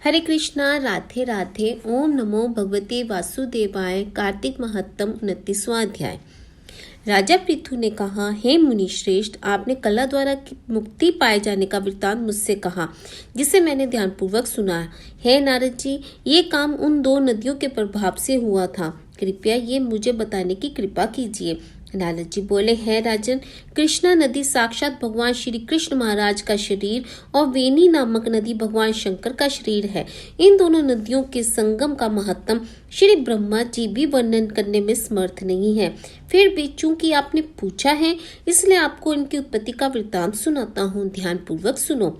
हरे कृष्णा, राधे राधे। ओम नमो भगवते वासुदेवाय। कार्तिक महत्तम 29वां अध्याय। राजा पृथु ने कहा, हे मुनि श्रेष्ठ, आपने कला द्वारा मुक्ति पाए जाने का वृत्तांत मुझसे कहा, जिसे मैंने ध्यानपूर्वक सुना। हे नारद जी, ये काम उन दो नदियों के प्रभाव से हुआ था। कृपया ये मुझे बताने की कृपा कीजिए। नारद जी बोले, है राजन, कृष्णा नदी साक्षात भगवान श्री कृष्ण महाराज का शरीर और वेणी नामक नदी भगवान शंकर का शरीर है। इन दोनों नदियों के संगम का महत्तम श्री ब्रह्मा जी भी वर्णन करने में समर्थ नहीं है। फिर भी चूंकि आपने पूछा है, इसलिए आपको इनकी उत्पत्ति का वृत्तांत सुनाता हूँ। ध्यान पूर्वक सुनो।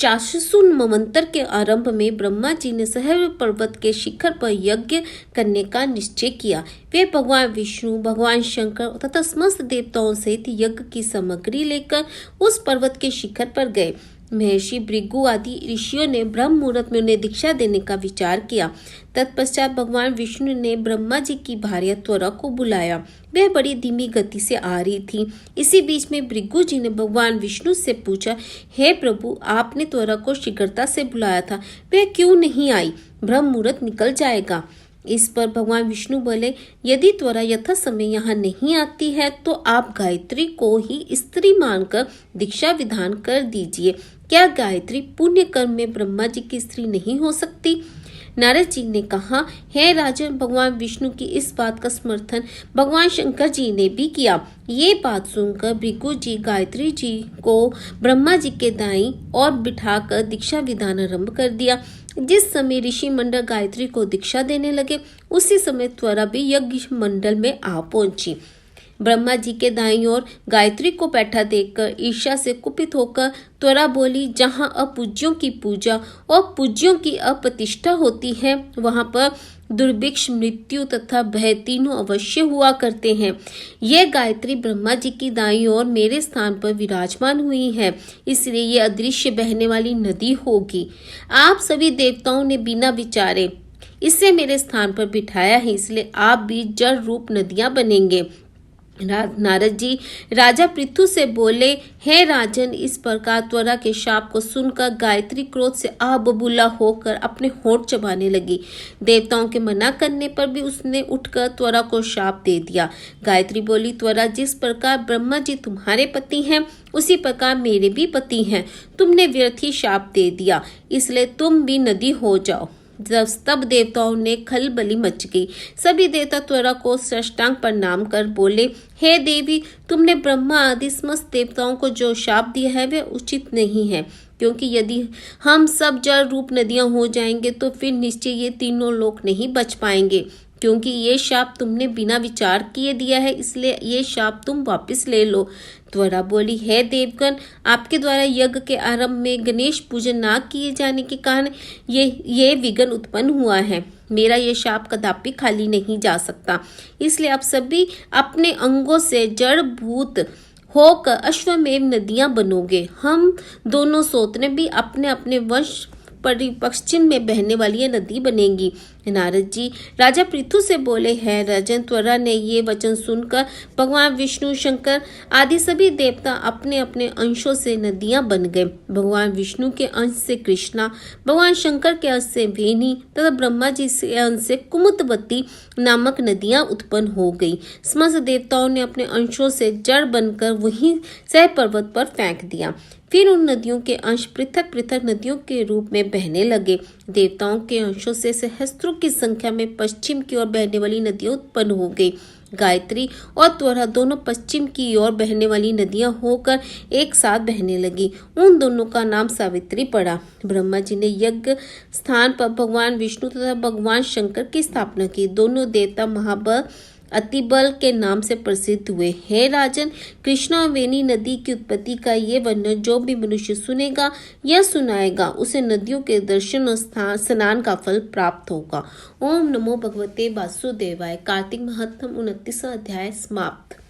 चाशुसुन मन्वंतर के आरंभ में ब्रह्मा जी ने सहस्र पर्वत के शिखर पर यज्ञ करने का निश्चय किया। वे भगवान विष्णु, भगवान शंकर तथा समस्त देवताओं सहित यज्ञ की सामग्री लेकर उस पर्वत के शिखर पर गए। महर्षि भृगु आदि ऋषियों ने ब्रह्म मुहूर्त में उन्हें दीक्षा देने का विचार किया। तत्पश्चात भगवान विष्णु ने ब्रह्मा जी की भार्या त्वरा को बुलाया। वह बड़ी धीमी गति से आ रही थी। इसी बीच में भृगु जी ने भगवान विष्णु से पूछा, हे प्रभु, आपने त्वरा को शीघ्रता से बुलाया था, वह क्यों नहीं आई? ब्रह्म मुहूर्त निकल जाएगा। इस पर भगवान विष्णु बोले, यदि त्वरा यथा समय यहाँ नहीं आती है तो आप गायत्री को ही स्त्री मानकर दीक्षा विधान कर दीजिए। क्या गायत्री पुण्य कर्म में ब्रह्मा जी की स्त्री नहीं हो सकती? नारद जी ने कहा, हे राजन, भगवान विष्णु की इस बात का समर्थन भगवान शंकर जी ने भी किया। ये बात सुनकर भृगु जी गायत्री जी को ब्रह्मा जी के दाईं ओर बिठाकर दीक्षा विधान आरंभ कर दिया। जिस समय ऋषि मंडल गायत्री को दीक्षा देने लगे, उसी समय त्वरा भी यज्ञ मंडल में आ पहुंची। ब्रह्मा जी के दाईं ओर गायत्री को बैठा देखकर ईर्ष्या से कुपित होकर त्वरा बोली, जहाँ अपूज्यों की पूजा और पूज्यों की अप्रतिष्ठा होती है, वहां पर दुर्भिक्ष, मृत्यु तथा भय तीनों अवश्य हुआ करते हैं। यह गायत्री ब्रह्मा जी की दाईं ओर मेरे स्थान पर विराजमान हुई है, इसलिए ये अदृश्य बहने वाली नदी होगी। आप सभी देवताओं ने बिना विचारे इसे मेरे स्थान पर बिठाया है, इसलिए आप भी जल रूप नदियां बनेंगे। नारद जी राजा पृथु से बोले, हे राजन, इस प्रकार त्वरा के शाप को सुनकर गायत्री क्रोध से आह बबूला होकर अपने होंठ चबाने लगी। देवताओं के मना करने पर भी उसने उठकर त्वरा को शाप दे दिया। गायत्री बोली, त्वरा, जिस प्रकार ब्रह्मा जी तुम्हारे पति हैं, उसी प्रकार मेरे भी पति हैं। तुमने व्यर्थ ही शाप दे दिया, इसलिए तुम भी नदी हो जाओ। तब देवताओं ने खलबली मच गई। सभी देवता त्वरा को साष्टांग प्रणाम कर बोले, हे देवी, तुमने ब्रह्मा आदि समस्त देवताओं को जो शाप दिया है वह उचित नहीं है, क्योंकि यदि हम सब जल रूप नदियां हो जाएंगे तो फिर निश्चय ये तीनों लोक नहीं बच पाएंगे। क्योंकि ये शाप तुमने बिना विचार किए दिया है, इसलिए ये शाप तुम वापस ले लो। त्वरा बोली, हे देवगण, आपके द्वारा यज्ञ के आरंभ में गणेश पूजन ना किए जाने के कारण ये विघ्न उत्पन्न हुआ है। मेरा ये शाप कदापि खाली नहीं जा सकता, इसलिए आप सभी अपने अंगों से जड़ भूत होकर अश्वमेव नदियां बनोगे। हम दोनों सोतने भी अपने अपने वंश पश्चिम में बहने वाली ये नदी बनेगी। नारद जी राजा पृथु से बोले, हैं राजन, त्वरा ने ये वचन सुनकर भगवान विष्णु, शंकर आदि सभी देवता अपने अपने अंशों से नदियां बन गए। भगवान विष्णु के अंश से कृष्णा, भगवान शंकर के अंश से वेणी तथा ब्रह्मा जी के अंश से कुमुदवती नामक नदियां उत्पन्न हो गई। समस्त देवताओं ने अपने अंशों से जड़ बनकर वहीं सह पर्वत पर फेंक दिया। फिर उन नदियों के अंश पृथक पृथक नदियों के रूप में बहने लगे। देवताओं के अंशों से सहस्त्रों की संख्या में पश्चिम की ओर बहने वाली नदियां उत्पन्न हो गई। गायत्री और त्वरा दोनों पश्चिम की ओर बहने वाली नदियां होकर एक साथ बहने लगी। उन दोनों का नाम सावित्री पड़ा। ब्रह्मा जी ने यज्ञ स्थान पर भगवान विष्णु तथा भगवान शंकर की स्थापना की। दोनों देवता महाबल अतिबल के नाम से प्रसिद्ध हुए। हे राजन, कृष्णा और वेणी नदी की उत्पत्ति का ये वर्णन जो भी मनुष्य सुनेगा या सुनाएगा, उसे नदियों के दर्शन और स्नान का फल प्राप्त होगा। ओम नमो भगवते वासुदेवाय। कार्तिक महत्तम 29वां अध्याय समाप्त।